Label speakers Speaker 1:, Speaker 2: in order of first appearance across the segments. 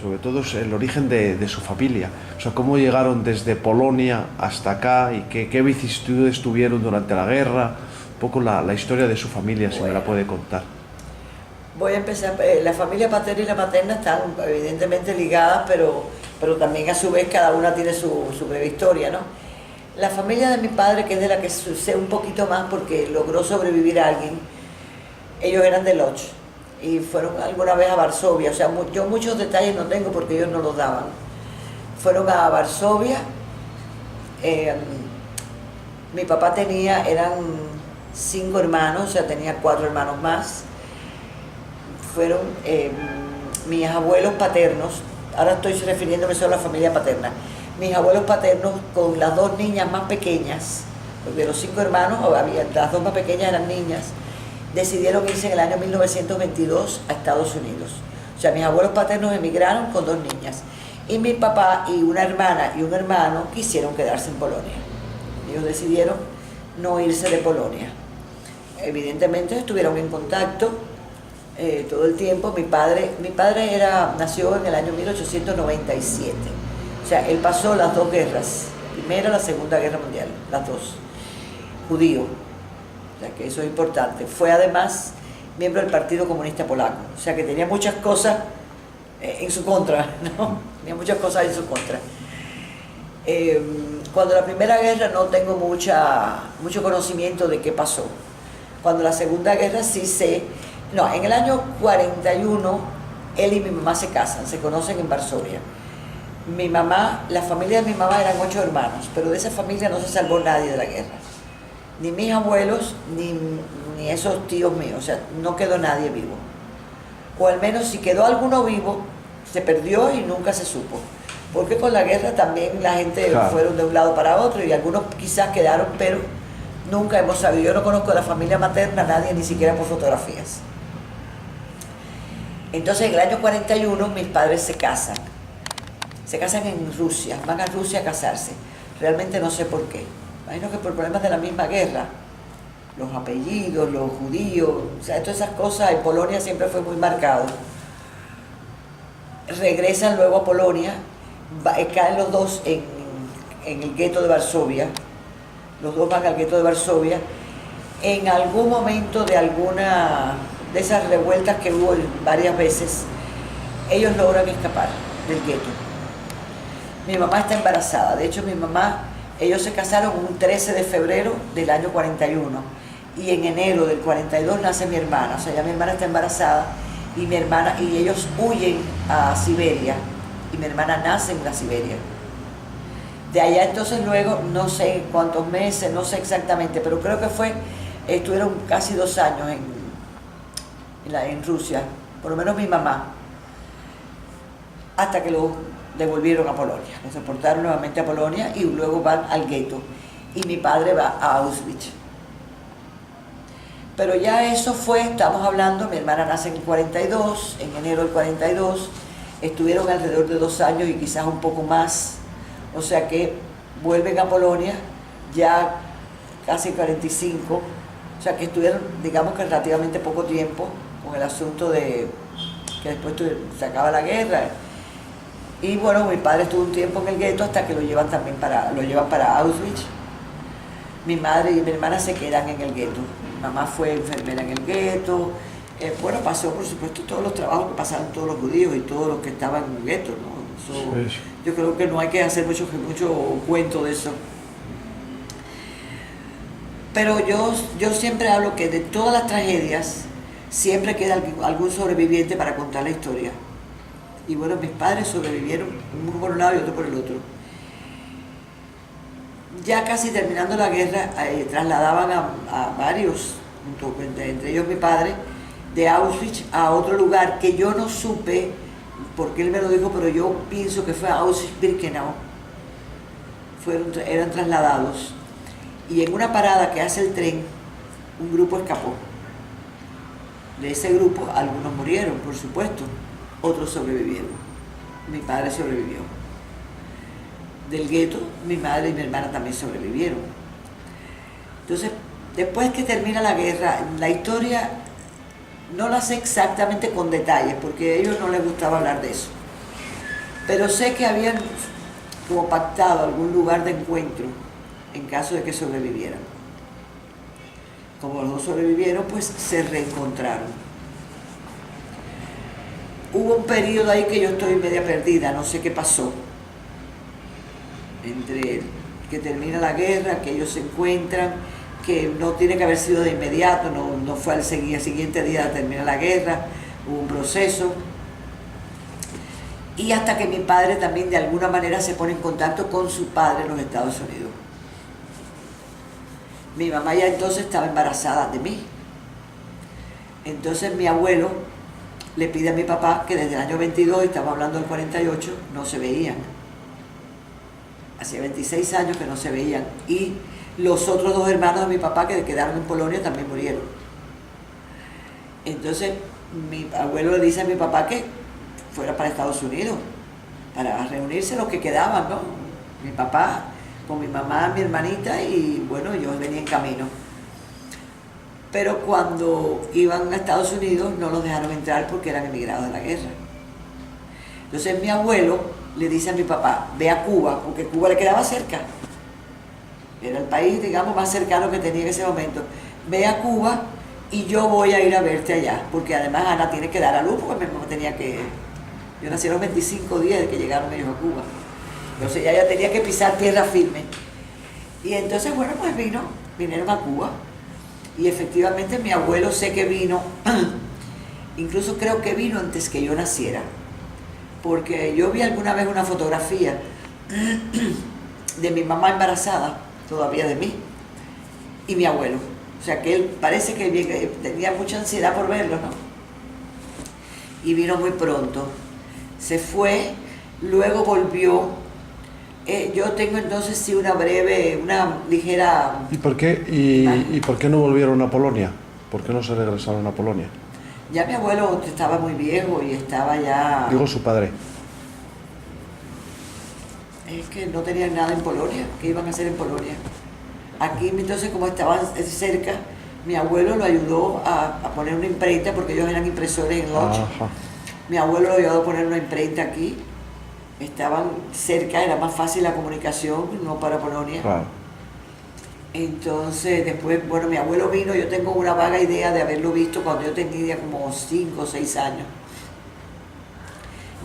Speaker 1: sobre todo es el origen de su familia. O sea, cómo llegaron desde Polonia hasta acá y qué vicisitudes tuvieron durante la guerra, un poco la historia de su familia, si me la
Speaker 2: Bueno,
Speaker 1: puede contar.
Speaker 2: voy a empezar. La familia paterna y la materna están evidentemente ligadas, pero también a su vez cada una tiene su breve historia, ¿no? La familia de mi padre, que es de la que sé un poquito más porque logró sobrevivir a alguien, ellos eran de Lodz y fueron alguna vez a Varsovia. O sea, yo muchos detalles no tengo porque ellos no los daban. Fueron a Varsovia. eh, Mi papá eran 5 hermanos, o sea, tenía 4 hermanos más. Fueron mis abuelos paternos, ahora estoy refiriéndome solo a la familia paterna, mis abuelos paternos con las 2 niñas más pequeñas, porque de los 5 hermanos, las 2 más pequeñas eran niñas, decidieron irse en el año 1922 a Estados Unidos. O sea, mis abuelos paternos emigraron con 2 niñas. Y mi papá y una hermana y un hermano quisieron quedarse en Polonia. Ellos decidieron no irse de Polonia. Evidentemente estuvieron en contacto todo el tiempo. Mi padre nació en el año 1897. O sea, él pasó las 2 guerras, Primera y la Segunda Guerra Mundial, las 2. Judío, o sea que eso es importante. Fue además miembro del Partido Comunista Polaco, o sea que tenía muchas cosas en su contra, ¿no? Tenía muchas cosas en su contra. Cuando la Primera Guerra no tengo mucho conocimiento de qué pasó. Cuando la Segunda Guerra sí sé. No, en el año 41 él y mi mamá se casan, se conocen en Varsovia. La familia de mi mamá eran 8 hermanos, pero de esa familia no se salvó nadie de la guerra. Ni mis abuelos, ni esos tíos míos, o sea, no quedó nadie vivo. O al menos si quedó alguno vivo, se perdió y nunca se supo. Porque con la guerra también la gente fueron de un lado para otro y algunos quizás quedaron, pero nunca hemos sabido. Yo no conozco de la familia materna a nadie, ni siquiera por fotografías. Entonces en el año 41 mis padres se casan. Se casan en Rusia, van a Rusia a casarse. Realmente no sé por qué. Imagino que por problemas de la misma guerra. Los apellidos, los judíos, o sea, todas esas cosas en Polonia siempre fue muy marcado. Regresan luego a Polonia, caen los 2 en el gueto de Varsovia. Los 2 van al gueto de Varsovia. En algún momento de alguna de esas revueltas que hubo varias veces, ellos logran escapar del gueto. Mi mamá está embarazada. De hecho, ellos se casaron un 13 de febrero del año 41 y en enero del 42 nace mi hermana. O sea, ya mi hermana está embarazada y ellos huyen a Siberia y mi hermana nace en la Siberia. De allá entonces luego, no sé cuántos meses, no sé exactamente, pero creo que estuvieron casi 2 años en Rusia, por lo menos mi mamá, hasta que lo devolvieron a Polonia. Los deportaron nuevamente a Polonia y luego van al gueto. Y mi padre va a Auschwitz. Pero ya eso estamos hablando, mi hermana nace en el 42, en enero del 42, estuvieron alrededor de 2 años y quizás un poco más. O sea que vuelven a Polonia ya casi 45, o sea que estuvieron, digamos que relativamente poco tiempo con el asunto de que después se acaba la guerra. Y bueno, mi padre estuvo un tiempo en el gueto hasta que lo llevan para Auschwitz. Mi madre y mi hermana se quedan en el gueto. Mi mamá fue enfermera en el gueto. Bueno, pasó por supuesto todos los trabajos que pasaron todos los judíos y todos los que estaban en el gueto, ¿no? Eso, yo creo que no hay que hacer mucho cuento de eso. Pero yo siempre hablo que de todas las tragedias siempre queda algún sobreviviente para contar la historia. Y bueno, mis padres sobrevivieron, uno por un lado y otro por el otro. Ya casi terminando la guerra, trasladaban a varios, entre ellos mi padre, de Auschwitz a otro lugar que yo no supe, porque él me lo dijo, pero yo pienso que fue a Auschwitz-Birkenau. Eran trasladados. Y en una parada que hace el tren, un grupo escapó. De ese grupo, algunos murieron, por supuesto, otros sobrevivieron. Mi padre sobrevivió. Del gueto, mi madre y mi hermana también sobrevivieron. Entonces, después que termina la guerra, la historia No la sé exactamente con detalles, porque a ellos no les gustaba hablar de eso. Pero sé que habían como pactado algún lugar de encuentro en caso de que sobrevivieran. Como los dos sobrevivieron, pues se reencontraron. Hubo un periodo ahí que yo estoy media perdida, no sé qué pasó. Entre que termina la guerra, que ellos se encuentran, que no tiene que haber sido de inmediato, no fue al siguiente día de terminar la guerra, hubo un proceso. Y hasta que mi padre también de alguna manera se pone en contacto con su padre en los Estados Unidos. Mi mamá ya entonces estaba embarazada de mí. Entonces mi abuelo le pide a mi papá que desde el año 22, estamos hablando del 48, no se veían. Hacía 26 años que no se veían. Y los otros dos hermanos de mi papá que quedaron en Polonia también murieron. Entonces mi abuelo le dice a mi papá que fuera para Estados Unidos, para reunirse los que quedaban, ¿no? Mi papá con mi mamá, mi hermanita, y bueno, yo venía en camino. Pero cuando iban a Estados Unidos no los dejaron entrar porque eran emigrados de la guerra. Entonces mi abuelo le dice a mi papá, ve a Cuba, porque Cuba le quedaba cerca. Era el país, digamos, más cercano que tenía en ese momento. Ve a Cuba y yo voy a ir a verte allá, porque además Ana tiene que dar a luz, porque mi mamá tenía que... Yo nací a los 25 días de que llegaron ellos a Cuba. Entonces ya tenía que pisar tierra firme. Y entonces, bueno, pues vinieron a Cuba. Y efectivamente mi abuelo sé que vino, incluso creo que vino antes que yo naciera. Porque yo vi alguna vez una fotografía de mi mamá embarazada, todavía de mí, y mi abuelo. O sea que él parece que tenía mucha ansiedad por verlo, ¿no? Y vino muy pronto. Se fue, luego volvió. Yo tengo entonces sí una ligera...
Speaker 1: ¿Y por qué no volvieron a Polonia? ¿Por qué no se regresaron a Polonia?
Speaker 2: Ya mi abuelo estaba muy viejo y estaba ya...
Speaker 1: Digo su padre.
Speaker 2: Es que no tenían nada en Polonia. ¿Qué iban a hacer en Polonia? Aquí entonces, como estaban cerca, mi abuelo lo ayudó a poner una imprenta, porque ellos eran impresores en Łódź. Mi abuelo lo ayudó a poner una imprenta aquí. Estaban cerca, era más fácil la comunicación, no para Polonia.
Speaker 1: Claro.
Speaker 2: Entonces, después, bueno, mi abuelo vino, yo tengo una vaga idea de haberlo visto cuando yo tenía como 5 o 6 años.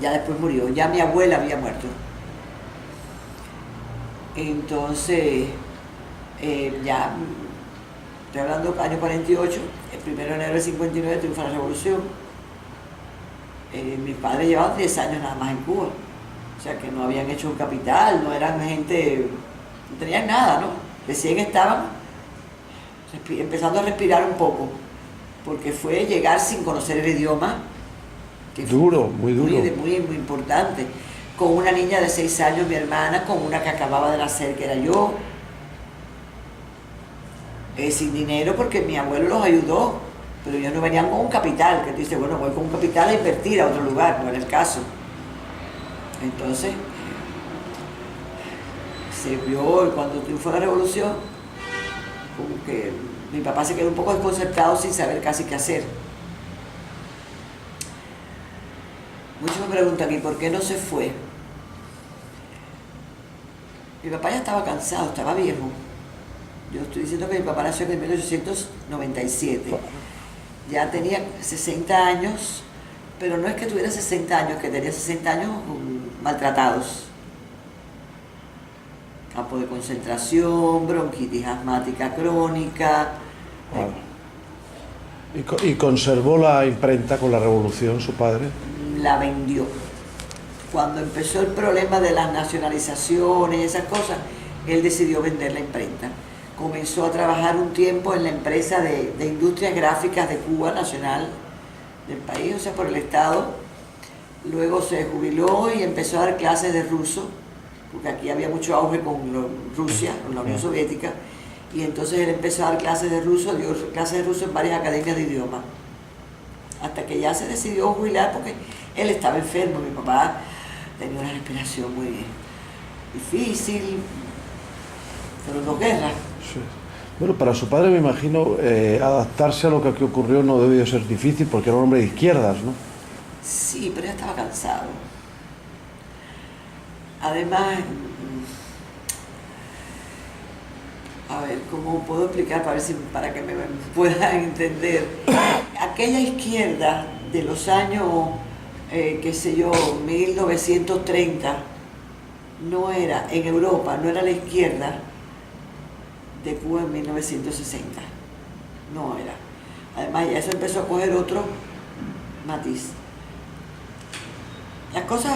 Speaker 2: Ya después murió, ya mi abuela había muerto. Entonces, ya, estoy hablando del año 48, el 1 de enero del 59 triunfa la revolución. Mis padres llevaban 10 años nada más en Cuba. O sea que no habían hecho un capital, no eran gente, no tenían nada, ¿no? Recién estaban empezando a respirar un poco, porque fue llegar sin conocer el idioma. Que
Speaker 1: duro, muy duro.
Speaker 2: Muy importante. Con una niña de 6 años, mi hermana, con una que acababa de nacer, que era yo. Sin dinero, porque mi abuelo los ayudó, pero ellos no venían con un capital, que tú dices, bueno, voy con un capital a invertir a otro lugar, no era el caso. Entonces, se vio cuando triunfó la revolución, como que mi papá se quedó un poco desconcertado sin saber casi qué hacer. Muchos me preguntan, ¿y por qué no se fue? Mi papá ya estaba cansado, estaba viejo. Yo estoy diciendo que mi papá nació en 1897. Ya tenía 60 años, pero no es que tuviera 60 años, que tenía 60 años maltratados. Campo de concentración, bronquitis asmática crónica.
Speaker 1: ¿Y conservó la imprenta con la revolución su padre?
Speaker 2: La vendió. Cuando empezó el problema de las nacionalizaciones y esas cosas, él decidió vender la imprenta. Comenzó a trabajar un tiempo en la empresa de industrias gráficas de Cuba, nacional del país, o sea, por el Estado. Luego se jubiló y empezó a dar clases de ruso, porque aquí había mucho auge con Rusia, con la Unión Soviética, y entonces él empezó a dar clases de ruso, dio clases de ruso en varias academias de idioma, hasta que ya se decidió jubilar porque él estaba enfermo. Mi papá tenía una respiración muy difícil, fueron 2 guerras.
Speaker 1: Sí. Bueno, para su padre me imagino adaptarse a lo que aquí ocurrió no debió ser difícil porque era un hombre de izquierdas, ¿no?
Speaker 2: Sí, pero ya estaba cansado. Además, a ver, ¿cómo puedo explicar para ver si para que me puedan entender? Aquella izquierda de los años, qué sé yo, 1930, no era, en Europa, no era la izquierda de Cuba en 1960. No era. Además, ya eso empezó a coger otro matiz. Las cosas...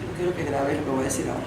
Speaker 2: no quiero que grabes lo que voy a decir ahora.